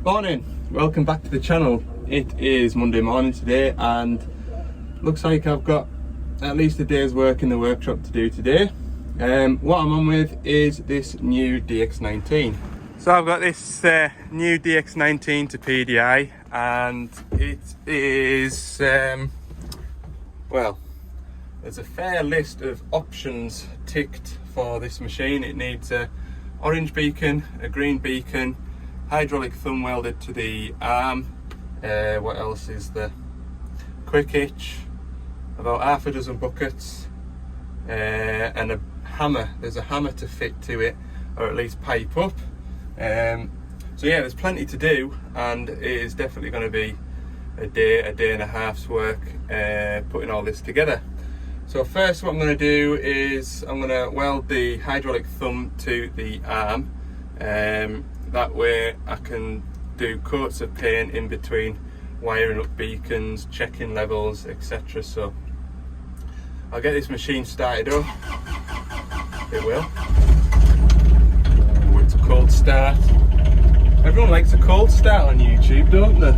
Morning, welcome back to the channel. It is Monday morning today and looks like I've got at least a day's work in the workshop to do today. What I'm on with is this new DX19. So I've got this new DX19 to PDI and it is, well, there's a fair list of options ticked for this machine. It needs a orange beacon, a green beacon, hydraulic thumb welded to the arm, what else is there? Quick hitch, about half a dozen buckets, and a hammer. There's a hammer to fit to it, or at least pipe up. So yeah, there's plenty to do, and it is definitely going to be a day and a half's work putting all this together. So first, what I'm going to do is I'm going to weld the hydraulic thumb to the arm. That way I can do coats of paint in between wiring up beacons, checking levels, etc. So I'll get this machine started up. It will. Oh, it's a cold start. Everyone likes a cold start on YouTube, don't they?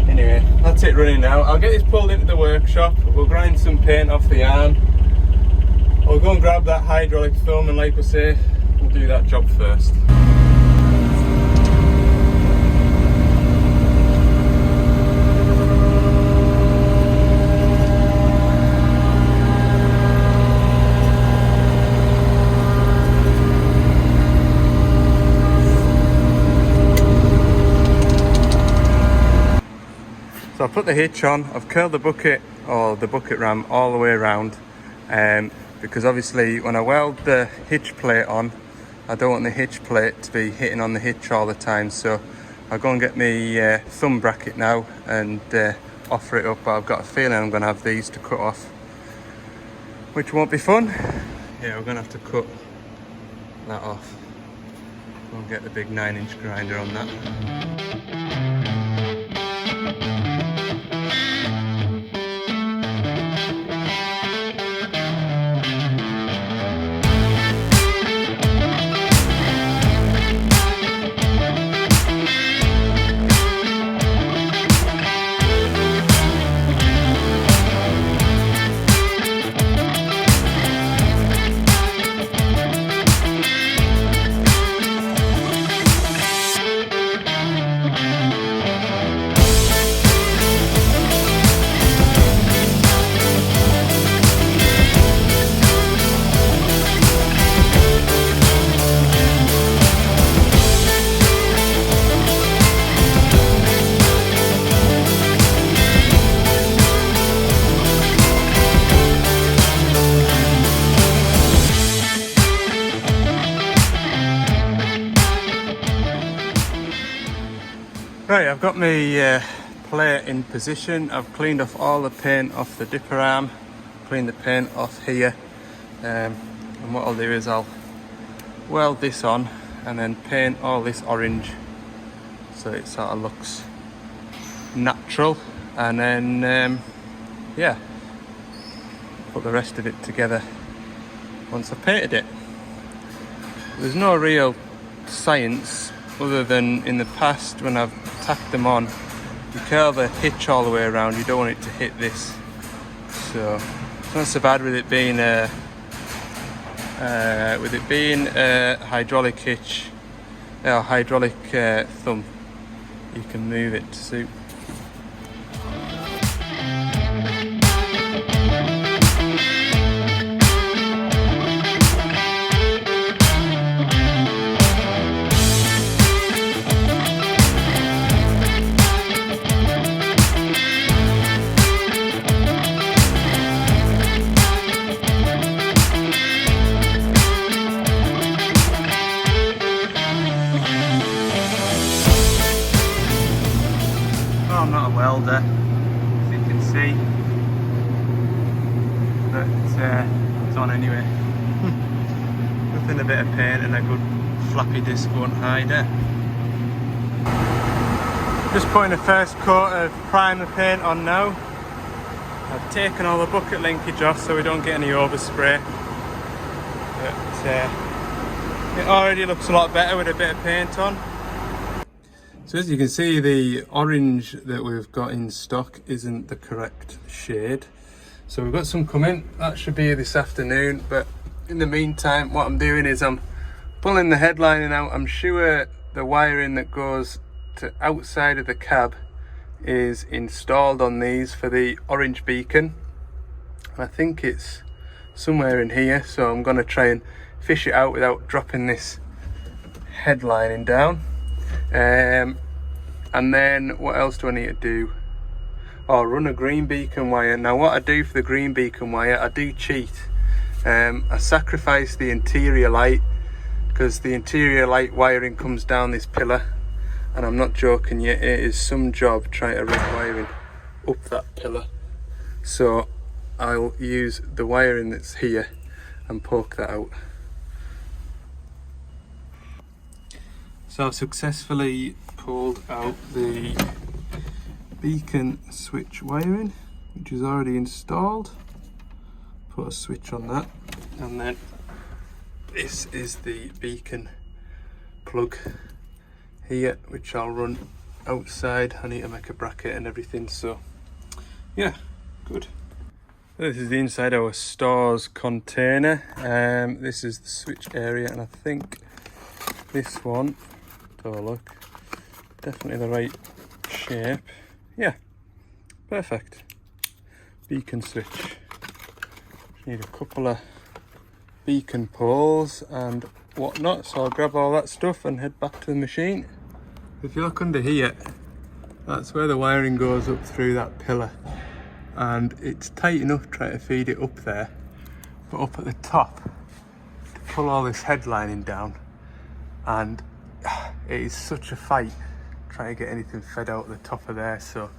Anyway, that's it running now. I'll get this pulled into the workshop. We'll grind some paint off the arm. I'll go and grab that hydraulic thumb, and like we say, we'll do that job first. So I put the hitch on, I've curled the bucket or the bucket ram all the way around, because obviously when I weld the hitch plate on, I don't want the hitch plate to be hitting on the hitch all the time. So I'll go and get my thumb bracket now and offer it up, but I've got a feeling I'm going to have these to cut off, which won't be fun. Yeah, we're going to have to cut that off. We'll get the big 9-inch grinder on that. Right, I've got my plate in position. I've cleaned off all the paint off the dipper arm, cleaned the paint off here, and what I'll do is I'll weld this on and then paint all this orange so it sort of looks natural, and then yeah, put the rest of it together once I've painted it. There's no real science other than in the past when I've tacked them on, you curl the hitch all the way around, you don't want it to hit this. So it's not so bad with it being a hydraulic hitch or hydraulic thumb. You can move it to suit. I'm not a welder, as you can see, but it's on anyway. Nothing a bit of paint and a good flappy disc won't hide it. Just putting the first coat of primer paint on now. I've taken all the bucket linkage off so we don't get any overspray. But it already looks a lot better with a bit of paint on. So as you can see, the orange that we've got in stock isn't the correct shade. So we've got some coming, that should be this afternoon, but in the meantime what I'm doing is I'm pulling the headlining out. I'm sure the wiring that goes to outside of the cab is installed on these for the orange beacon. I think it's somewhere in here, so I'm going to try and fish it out without dropping this headlining down. And then what else do I need to do? Oh, run a green beacon wire. Now what I do for the green beacon wire, I do cheat. I sacrifice the interior light, because the interior light wiring comes down this pillar, and I'm not joking yet, it is some job trying to run wiring up that pillar. So I'll use the wiring that's here and poke that out. So I've successfully pulled out the beacon switch wiring, which is already installed. Put a switch on that, and then this is the beacon plug here, which I'll run outside. I need to make a bracket and everything, so yeah, good. This is the inside of our stores container. This is the switch area, and I think this one, have a look, definitely the right shape. Yeah, perfect. Beacon switch. Just need a couple of beacon poles and whatnot, so I'll grab all that stuff and head back to the machine. If you look under here, that's where the wiring goes up through that pillar, and it's tight enough trying to feed it up there, but up at the top to pull all this headlining down, and it is such a fight trying to get anything fed out at the top of there. So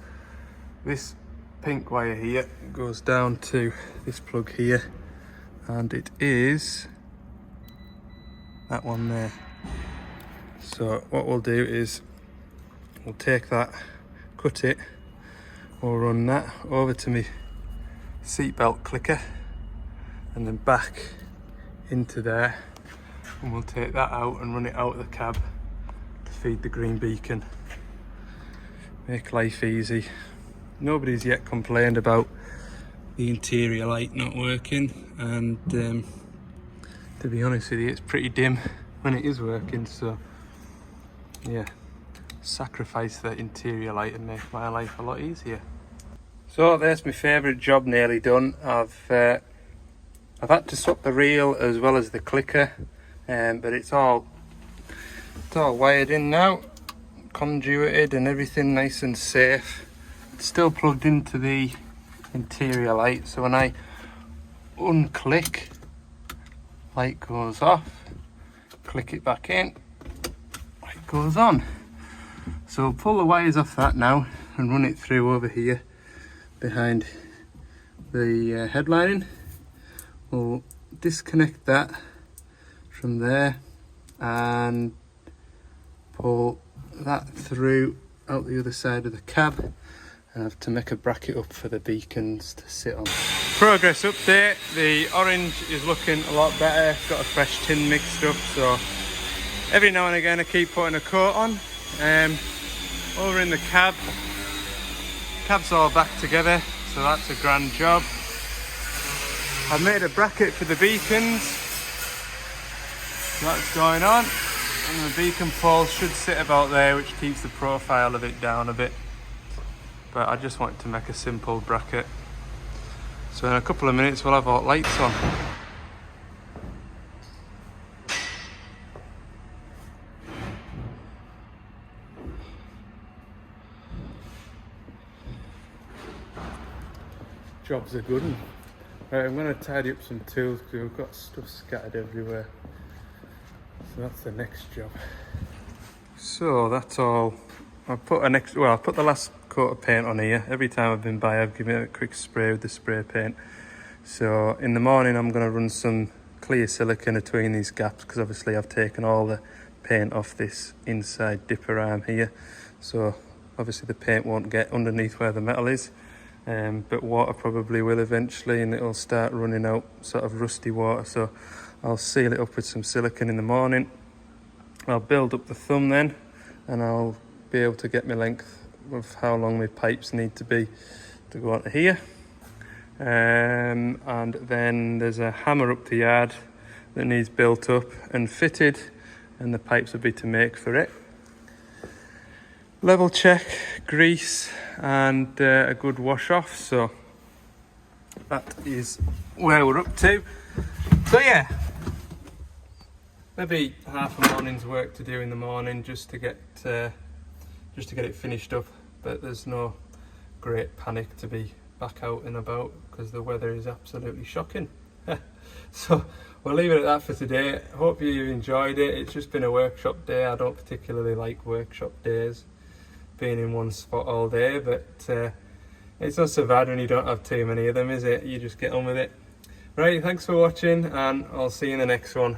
this pink wire here goes down to this plug here, and it is that one there. So what we'll do is we'll take that, cut it, we'll run that over to my seatbelt clicker and then back into there, and we'll take that out and run it out of the cab to feed the green beacon. Make life easy. Nobody's yet complained about the interior light not working, and to be honest with you, it's pretty dim when it is working, so yeah, sacrifice the interior light and make my life a lot easier. So there's my favourite job nearly done. I've had to swap the reel as well as the clicker, but it's all wired in now, conduited and everything nice and safe. It's still plugged into the interior light, so when I unclick, light goes off, click it back in, light goes on. So we'll pull the wires off that now and run it through over here behind the headlining. We'll disconnect that from there and pull that through out the other side of the cab, and have to make a bracket up for the beacons to sit on. Progress update, the orange is looking a lot better, got a fresh tin mixed up, so every now and again I keep putting a coat on. Over in the cab's all back together, so that's a grand job. I've made a bracket for the beacons, so that's going on, and the beacon poles should sit about there, which keeps the profile of it down a bit, but I just wanted to make a simple bracket. So in a couple of minutes we'll have our lights on. Job's a good one. Right, I'm going to tidy up some tools because we've got stuff scattered everywhere. So that's the next job. So that's all. I'll put the last coat of paint on here. Every time I've been by, I've given it a quick spray with the spray paint. So in the morning I'm going to run some clear silicone between these gaps, because obviously I've taken all the paint off this inside dipper arm here. So obviously the paint won't get underneath where the metal is. But water probably will eventually, and it'll start running out sort of rusty water, so I'll seal it up with some silicone in the morning. I'll build up the thumb then, and I'll be able to get my length of how long my pipes need to be to go onto here. And then there's a hammer up the yard that needs built up and fitted, and the pipes will be to make for it. Level check, grease, and a good wash off. So that is where we're up to. So yeah, maybe half a morning's work to do in the morning just to get it finished up. But there's no great panic to be back out and about because the weather is absolutely shocking. So we'll leave it at that for today. Hope you enjoyed it. It's just been a workshop day. I don't particularly like workshop days, being in one spot all day, but it's not so bad when you don't have too many of them, is it? You just get on with it. Right, thanks for watching, and I'll see you in the next one.